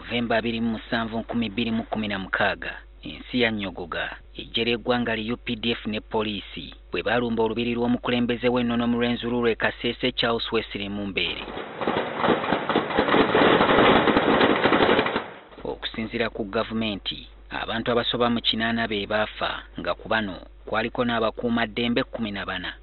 Novemba 27, 2016 ensi ya Nyogoga ejjera eggwanga li UPDF ne poliisi bwe balumba olubiri lw'omukulembeze w'ennono mu Rwenzururu e Kasese Charles Wesley Mumbeere. Okusinziira ku gavumenti, abantu abasoba mu 8 be baafa nga ku bano kwaliko n'abakuumaddembe 14.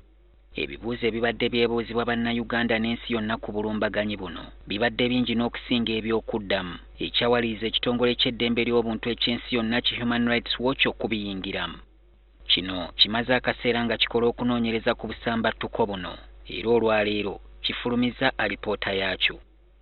Ebibuuzo ebibadde byebuuzibwa bannayuganda n'ensi yonna ku bulumbaganyi buno bibadde bingi n'okusinga eby'okuddamu ekyawaliriza ekitongole ky'eddembe ly'obuntu eky'ensi yonna ki Human Rights Watch okubiyingiramu. Kino kimaze akaseera nga kikola okunoonyereza ku busambattuko buno era olwaleero kifulumiza alipoota yaakyo.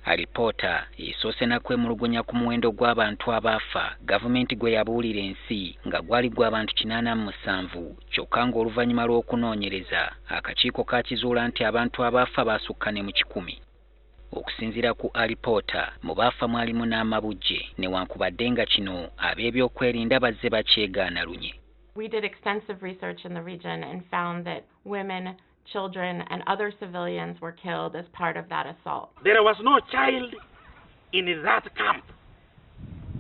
Alipoota esoose na kwemulugunya ku muwendo gw'abantu abaafa gavumenti gwe yabuulira ensi nga gwali gw'abantu 87 kyokka ng'oluvannyuma lw'okunoonyereza akakiiko kakizuula nti abantu abaafa baasukka ne mu 10. Okusinziira ku alipoota mu baafa mwalimu n'amabujje newankubadde nga kino ab'ebyokwerinda bazze bakyegaana lunye. We did extensive research in the region and found that women, children, and other civilians were killed as part of that assault. There was no child in that camp.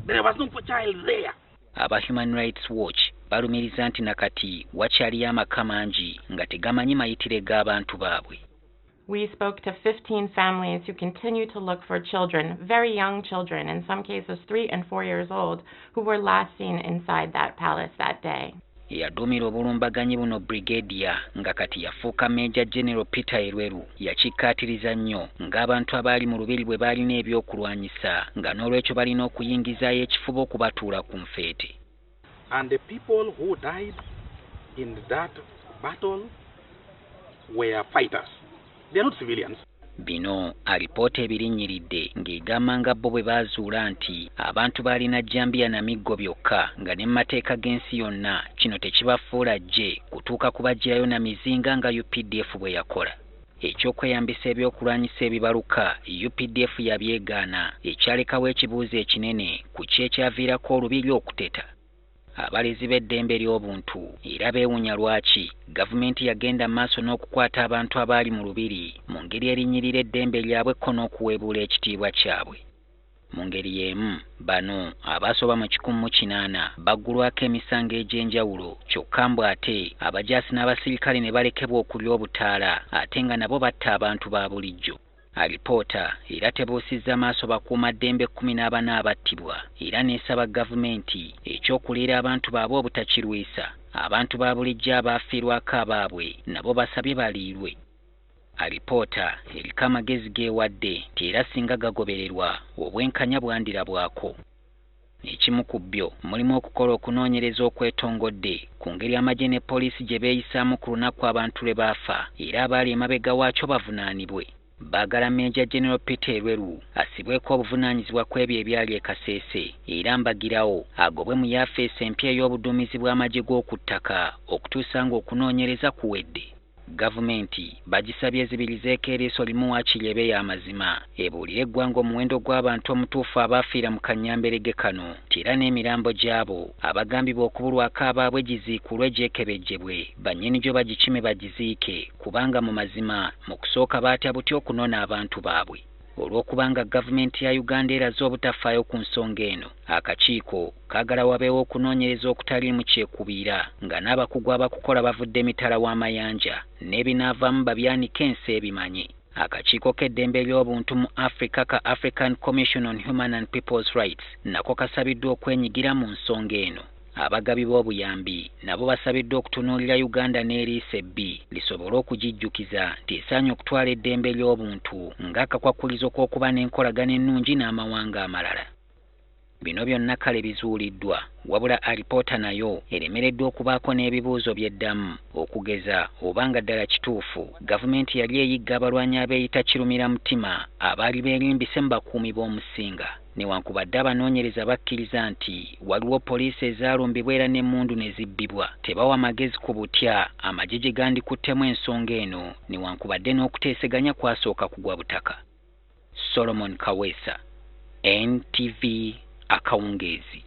There was no child there. Aba Human Rights Watch balumiriza nti nakati wakyaliyo amaka mangi nga tegamanyi mayitire g'abantu baabwe. We spoke to 15 families who continue to look for children, very young children, in some cases 3 and 4 years old, who were last seen inside that palace that day. Eyaduumira obulumbaganyi buno Brigadier nga kati yafuuka Major General Peter Erweru yakikkaatiriza nnyo ng'abantu abaali mu lubiri bwe baalina ebyokulwanyisa nga n'olwekyo balina okuyingizaayo ekifuba okubatuula ku nfeete. And the people who died in that battle were fighters. They are not civilians. Bino alipoota ebirinnyiridde ng'egamba nga bo bwe baazuula nti abantu baalina jjambiya na miggo byokka nga ne mu mateeka g'ensi yonna kino tekibafuula gye kutuuka kubaggyirayo na mizinga nga UPDF bwe yakola. Ekyokweyambisa ebyokulwanyisa ebibaluka UPDF yabyegaana ekyalekawo ekibuuzo ekinene ku kyekyaviirako olubiri okuteta. Abalezi b'eddembe ly'obuntu era beewunya lwaki gavumenti yagenda maaso n'okukwata abantu abaali mu lubiri mu ngeri erinnyirira eddembe lyabwe ko n'okuweebuula ekitiibwa kyabwe. Mu ngeri y'emu bano abaasoba mu 108 baggulwako emisango egy'enjawulo kyokka mbu ate abajaasi n'abasirikale ne balekebwa okulya obutaala ate nga nabo batta abantu ba bulijjo. Alipoota era tebuusizza maaso bakuumaddembe 14 abattibwa era n'esaba gavumenti ekyokuleera abantu baabwe obutakirwisa abantu ba bulijjo abaafiirwako abaabwe nabo basabye baliirwe. Alipoota eriko amagezi geewadde nti era singa gagobererwa obwenkanya bwandirabwako. Ekimu ku byo mulimu okukola okunoonyereza okwetongodde ku ngeri amagye ne poliisi gye beeyisaamu ku lunaku abantu lwe baafa era abaali emabega waakyo bavunaanibwe. Baagala Major General Peter Erweru asibweko obuvunaanyizibwa ku ebyo ebyali e Kasese era mbagirawo agobwe mu yafeesi empya ey'obuduumizi bw'amagye g'oku ttaka okutuusa ng'okunoonyereza kuwedde. Gavumenti bagisabye ezibirizeeko eriiso limu waakiri ebe y'amazima ebuulire eggwanga omuwendo gw'abantu omutuufu abaafiira mu kannyamberege kano nti era n'emirambo gy'abo abagambibwa okubulwako abaabwe giziikulwe gyekebejjebwe bannyini gyo bagikime bagiziike kubanga mu mazima mu kusooka baatya buti okunona abantu baabwe. Olw'okubanga gavumenti ya Uganda eraze obutafaayo ku nsonga eno, akakiiko kaagala wabeewo okunoonyereza okutaliimu kyekubiira nga n'abakugu abakukola bavudde emitala w'amayanja n'ebinaavaamu babyanike ensi ebimanye. Akakiiko k'eddembe ly'obuntu mu Africa ka African Commission on Human and People's Rights nako kasabiddwa okwenyigira mu nsonga eno. Abagabi b'obuyambi nabo basabiddwa okutunuulira Uganda n'eriisa ebbi lisobole okugijjukiza nti esaanye okutwala eddembe ly'obuntu ng'akakwakulizo k'okuba n'enkolagana ennungi n'amawanga amalala. Bino byonna kale bizuuliddwa wabula alipoota nayo eremereddwa okubaako n'ebibuuzo by'eddamu okugeza obanga ddala kituufu gavumenti yali eyigga abalwanyi abeeyita kirumira mutima abaali beerimbise mu bakuumi b'omusinga. Newankubadde abanoonyereza bakkiriza nti waliwo poliisi ezaalumbibwa era n'emmundu ne zibbibwa tebawa magezi ku butya amagye gye gandikuttemu ensonga eno newankubadde n'okuteeseganya kwasooka kugwa butaka. Solomon Kaweesa, NTV Akawungeezi.